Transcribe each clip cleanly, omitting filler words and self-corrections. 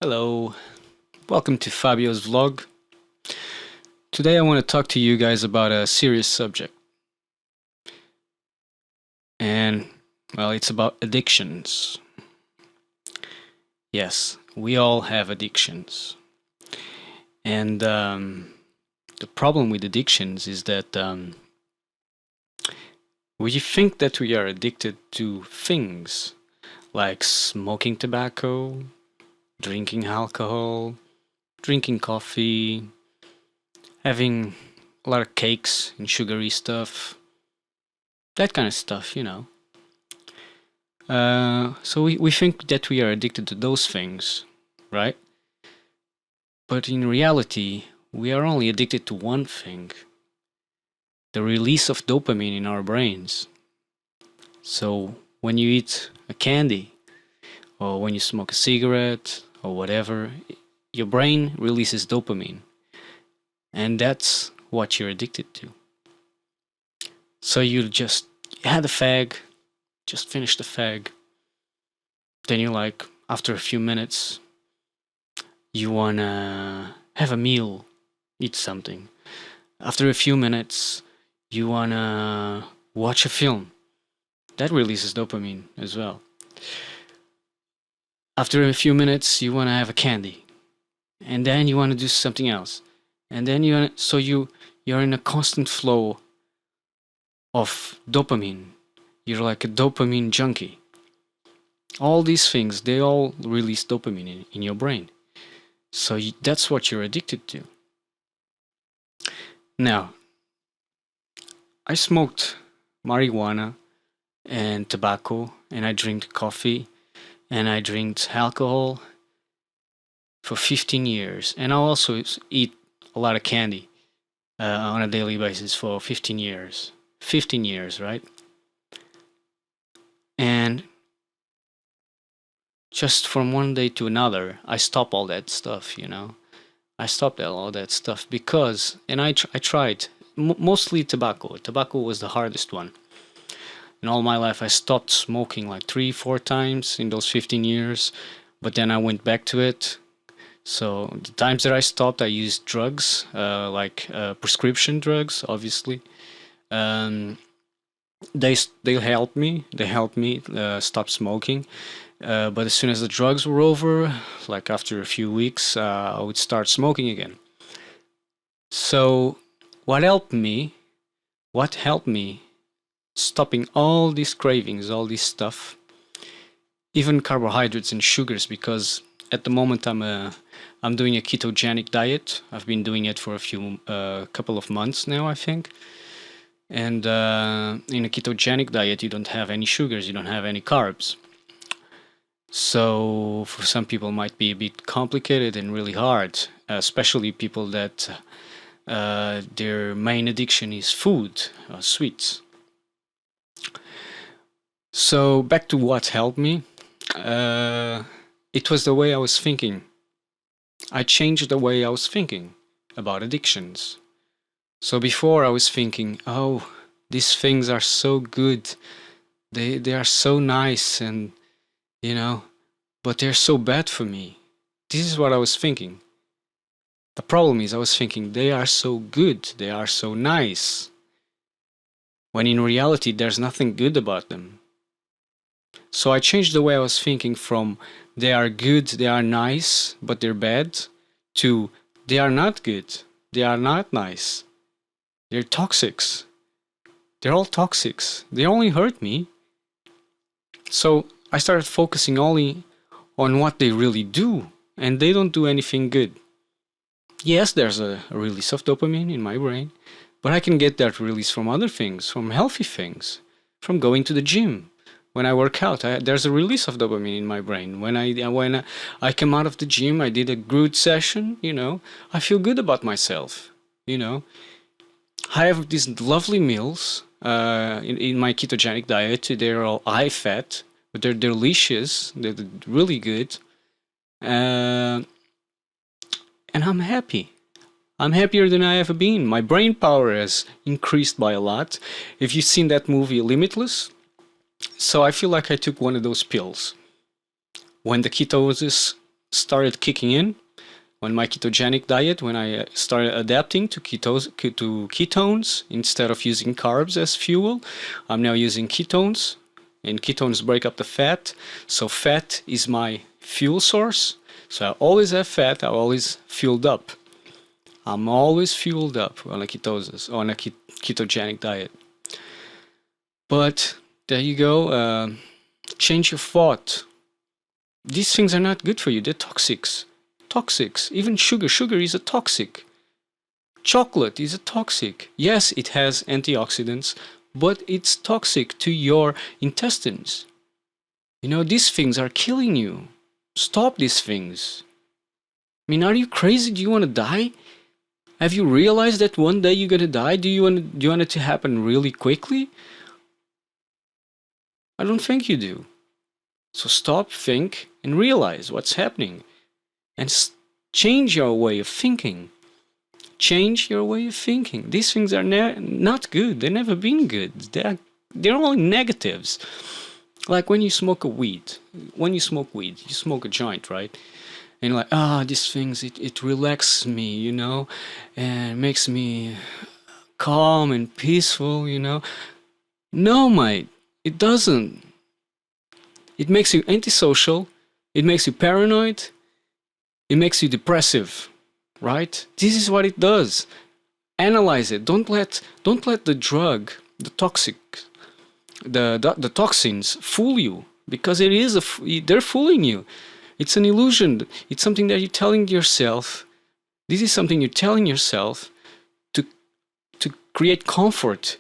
Hello, welcome to Fabio's vlog. Today I want to talk to you guys about a serious subject. And, well, it's about addictions. Yes, we all have addictions. And the problem with addictions is that we think that we are addicted to things like smoking tobacco, drinking alcohol, drinking coffee, having a lot of cakes and sugary stuff, that kind of stuff, you know. So we think that we are addicted to those things, right? But in reality, we are only addicted to one thing: the release of dopamine in our brains. So when you eat a candy, or when you smoke a cigarette, or whatever, your brain releases dopamine. And that's what you're addicted to. So you just had a fag, just finished the fag. Then you're like, after a few minutes, you wanna have a meal, eat something. After a few minutes, you wanna watch a film. That releases dopamine as well. After a few minutes, you wanna have a candy. And then you wanna do something else. And then you're in a constant flow of dopamine. You're like a dopamine junkie. All these things, they all release dopamine in your brain. So that's what you're addicted to. Now, I smoked marijuana and tobacco, and I drink coffee, and I drink alcohol for 15 years. And I also eat a lot of candy on a daily basis for 15 years. 15 years, right? And just from one day to another, I stopped all that stuff, you know. I stopped all that stuff because, and I tried, mostly tobacco. Tobacco was the hardest one. In all my life, I stopped smoking like 3-4 times in those 15 years, but then I went back to it. So the times that I stopped, I used drugs, like prescription drugs, obviously. They helped me. They helped me stop smoking. But as soon as the drugs were over, like after a few weeks, I would start smoking again. So what helped me? What helped me stopping all these cravings, all this stuff, even carbohydrates and sugars, because at the moment I'm doing a ketogenic diet. I've been doing it for a couple of months now, I think. And in a ketogenic diet, you don't have any sugars, you don't have any carbs. So for some people, it might be a bit complicated and really hard, especially people that their main addiction is food, sweets. So back to what helped me. It was the way I was thinking. I changed the way I was thinking about addictions. So before I was thinking, oh, these things are so good. They are so nice, and you know, but they're so bad for me. This is what I was thinking. The problem is I was thinking they are so good, they are so nice, when in reality there's nothing good about them. So I changed the way I was thinking from they are good, they are nice, but they're bad, to they are not good, they are not nice. They're toxics. They're all toxics. They only hurt me. So I started focusing only on what they really do, and they don't do anything good. Yes, there's a release of dopamine in my brain, but I can get that release from other things, from healthy things, from going to the gym. When I work out, there's a release of dopamine in my brain. When I come out of the gym, I did a good session, you know, I feel good about myself, you know. I have these lovely meals in my ketogenic diet. They're all high fat, but they're delicious. They're really good. And I'm happy. I'm happier than I ever been. My brain power has increased by a lot. If you've seen that movie Limitless, so I feel like I took one of those pills. When the ketosis started kicking in on my ketogenic diet, when I started adapting to ketones instead of using carbs as fuel. I'm now using ketones, and ketones break up the fat. So fat is my fuel source. So I always have fat. I'm always fueled up. I'm always fueled up on a ketogenic diet. But there you go. Change your thought. These things are not good for you. They're toxics. Toxics. Even sugar. Sugar is a toxic. Chocolate is a toxic. Yes, it has antioxidants, but it's toxic to your intestines. You know, these things are killing you. Stop these things. I mean, are you crazy? Do you want to die? Have you realized that one day you're gonna die? Do you want it to happen really quickly? I don't think you do. So stop, think, and realize what's happening. And change your way of thinking. Change your way of thinking. These things are not good. They've never been good. They're all negatives. Like when you smoke a weed. When you smoke weed, you smoke a joint, right? And you're like, these things, it relaxes me, you know, and makes me calm and peaceful, you know. No, mate, it doesn't. It makes you antisocial. It makes you paranoid. It makes you depressive, right? This is what it does. Analyze it. Don't let the drug, the toxins fool you, because they're fooling you. It's an illusion. It's something that you're telling yourself. This is something you're telling yourself to create comfort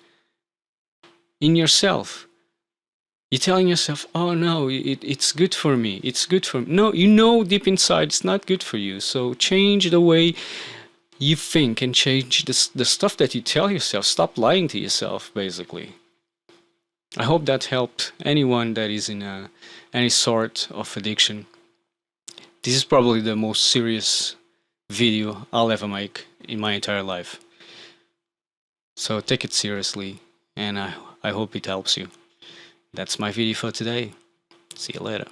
in yourself. You're telling yourself, oh no, it's good for me. It's good for me. No, you know deep inside it's not good for you. So change the way you think and change the stuff that you tell yourself. Stop lying to yourself, basically. I hope that helped anyone that is in any sort of addiction. This is probably the most serious video I'll ever make in my entire life. So take it seriously, and I hope it helps you. That's my video for today. See you later.